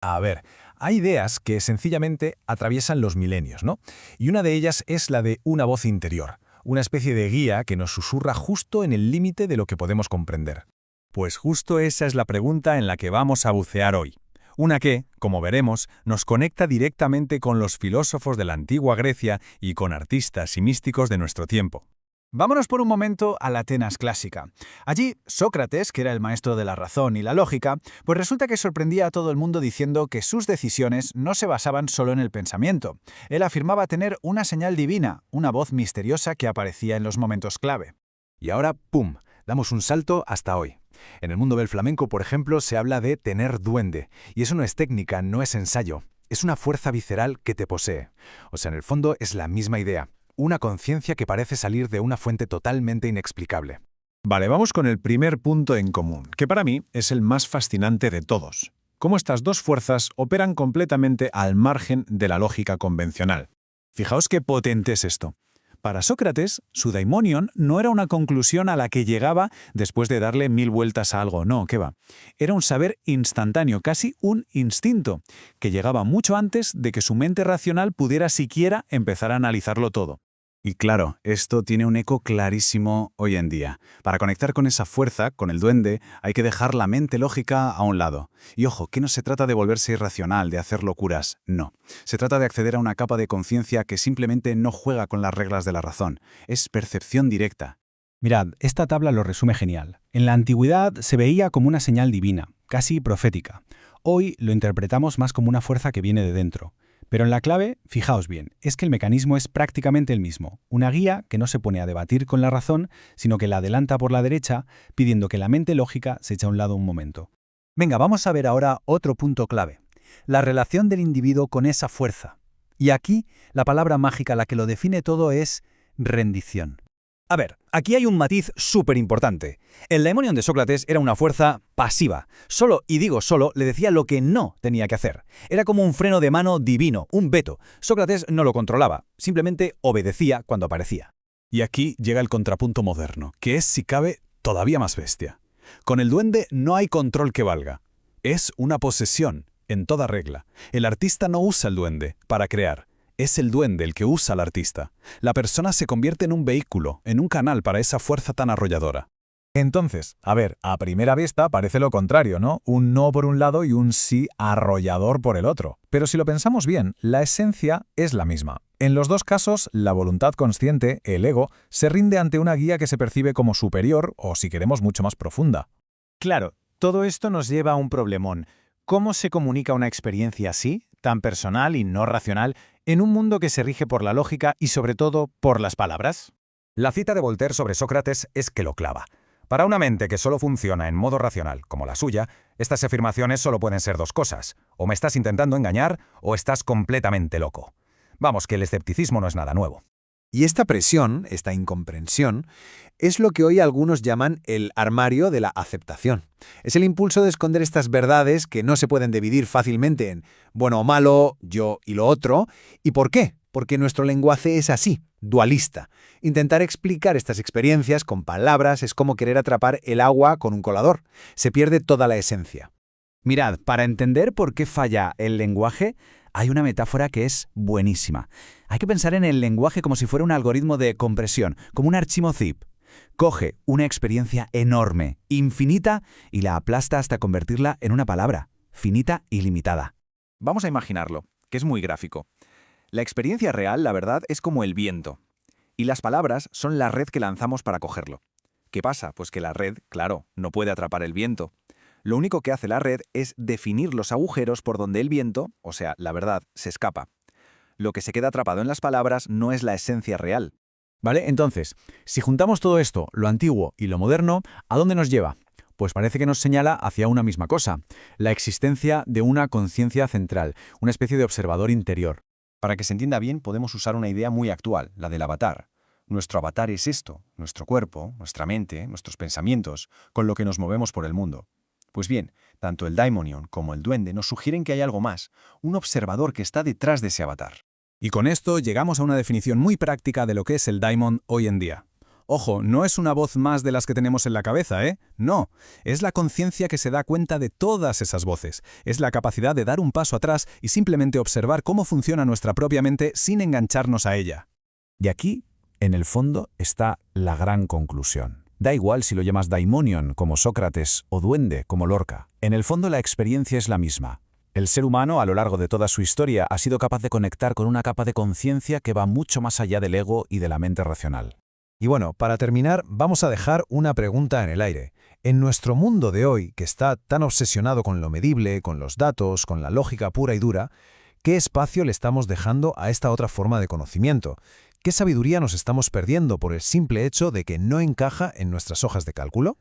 A ver, hay ideas que sencillamente atraviesan los milenios, ¿no? Y una de ellas es la de una voz interior, una especie de guía que nos susurra justo en el límite de lo que podemos comprender. Pues justo esa es la pregunta en la que vamos a bucear hoy. Una que, como veremos, nos conecta directamente con los filósofos de la antigua Grecia y con artistas y místicos de nuestro tiempo. Vámonos por un momento a la Atenas clásica. Allí, Sócrates, que era el maestro de la razón y la lógica, pues resulta que sorprendía a todo el mundo diciendo que sus decisiones no se basaban solo en el pensamiento. Él afirmaba tener una señal divina, una voz misteriosa que aparecía en los momentos clave. Y ahora, ¡pum!, damos un salto hasta hoy. En el mundo del flamenco, por ejemplo, se habla de tener duende, y eso no es técnica, no es ensayo, es una fuerza visceral que te posee. O sea, en el fondo es la misma idea, una conciencia que parece salir de una fuente totalmente inexplicable. Vale, vamos con el primer punto en común, que para mí es el más fascinante de todos. Cómo estas dos fuerzas operan completamente al margen de la lógica convencional. Fijaos qué potente es esto. Para Sócrates, su daimonion no era una conclusión a la que llegaba después de darle 1000 vueltas a algo, no, ¿qué va? Era un saber instantáneo, casi un instinto, que llegaba mucho antes de que su mente racional pudiera siquiera empezar a analizarlo todo. Y claro, esto tiene un eco clarísimo hoy en día. Para conectar con esa fuerza, con el duende, hay que dejar la mente lógica a un lado. Y ojo, que no se trata de volverse irracional, de hacer locuras, no. Se trata de acceder a una capa de conciencia que simplemente no juega con las reglas de la razón. Es percepción directa. Mirad, esta tabla lo resume genial. En la antigüedad se veía como una señal divina, casi profética. Hoy lo interpretamos más como una fuerza que viene de dentro. Pero en la clave, fijaos bien, es que el mecanismo es prácticamente el mismo. Una guía que no se pone a debatir con la razón, sino que la adelanta por la derecha, pidiendo que la mente lógica se eche a un lado un momento. Venga, vamos a ver ahora otro punto clave. La relación del individuo con esa fuerza. Y aquí, la palabra mágica, la que lo define todo, es rendición. A ver, aquí hay un matiz súper importante. El daimonion de Sócrates era una fuerza pasiva. Solo, y digo solo, le decía lo que no tenía que hacer. Era como un freno de mano divino, un veto. Sócrates no lo controlaba, simplemente obedecía cuando aparecía. Y aquí llega el contrapunto moderno, que es, si cabe, todavía más bestia. Con el duende no hay control que valga. Es una posesión, en toda regla. El artista no usa el duende para crear. Es el duende el que usa al artista. La persona se convierte en un vehículo, en un canal para esa fuerza tan arrolladora. Entonces, a ver, a primera vista parece lo contrario, ¿no? Un no por un lado y un sí arrollador por el otro. Pero si lo pensamos bien, la esencia es la misma. En los dos casos, la voluntad consciente, el ego, se rinde ante una guía que se percibe como superior o, si queremos, mucho más profunda. Claro, todo esto nos lleva a un problemón. ¿Cómo se comunica una experiencia así, tan personal y no racional, en un mundo que se rige por la lógica y sobre todo por las palabras? La cita de Voltaire sobre Sócrates es que lo clava. Para una mente que solo funciona en modo racional, como la suya, estas afirmaciones solo pueden ser dos cosas. O me estás intentando engañar o estás completamente loco. Vamos, que el escepticismo no es nada nuevo. Y esta presión, esta incomprensión, es lo que hoy algunos llaman el armario de la aceptación. Es el impulso de esconder estas verdades que no se pueden dividir fácilmente en bueno o malo, yo y lo otro. ¿Y por qué? Porque nuestro lenguaje es así, dualista. Intentar explicar estas experiencias con palabras es como querer atrapar el agua con un colador. Se pierde toda la esencia. Mirad, para entender por qué falla el lenguaje, hay una metáfora que es buenísima. Hay que pensar en el lenguaje como si fuera un algoritmo de compresión, como un archivo zip. Coge una experiencia enorme, infinita, y la aplasta hasta convertirla en una palabra, finita y limitada. Vamos a imaginarlo, que es muy gráfico. La experiencia real, la verdad, es como el viento. Y las palabras son la red que lanzamos para cogerlo. ¿Qué pasa? Pues que la red, claro, no puede atrapar el viento. Lo único que hace la red es definir los agujeros por donde el viento, o sea, la verdad, se escapa. Lo que se queda atrapado en las palabras no es la esencia real. ¿Vale? Entonces, si juntamos todo esto, lo antiguo y lo moderno, ¿a dónde nos lleva? Pues parece que nos señala hacia una misma cosa, la existencia de una conciencia central, una especie de observador interior. Para que se entienda bien, podemos usar una idea muy actual, la del avatar. Nuestro avatar es esto, nuestro cuerpo, nuestra mente, nuestros pensamientos, con lo que nos movemos por el mundo. Pues bien, tanto el daimonion como el duende nos sugieren que hay algo más, un observador que está detrás de ese avatar. Y con esto llegamos a una definición muy práctica de lo que es el daimon hoy en día. Ojo, no es una voz más de las que tenemos en la cabeza, ¿eh? No, es la conciencia que se da cuenta de todas esas voces. Es la capacidad de dar un paso atrás y simplemente observar cómo funciona nuestra propia mente sin engancharnos a ella. Y aquí, en el fondo, está la gran conclusión. Da igual si lo llamas daimonion, como Sócrates, o duende, como Lorca. En el fondo la experiencia es la misma. El ser humano, a lo largo de toda su historia, ha sido capaz de conectar con una capa de conciencia que va mucho más allá del ego y de la mente racional. Y bueno, para terminar, vamos a dejar una pregunta en el aire. En nuestro mundo de hoy, que está tan obsesionado con lo medible, con los datos, con la lógica pura y dura, ¿qué espacio le estamos dejando a esta otra forma de conocimiento? ¿Qué sabiduría nos estamos perdiendo por el simple hecho de que no encaja en nuestras hojas de cálculo?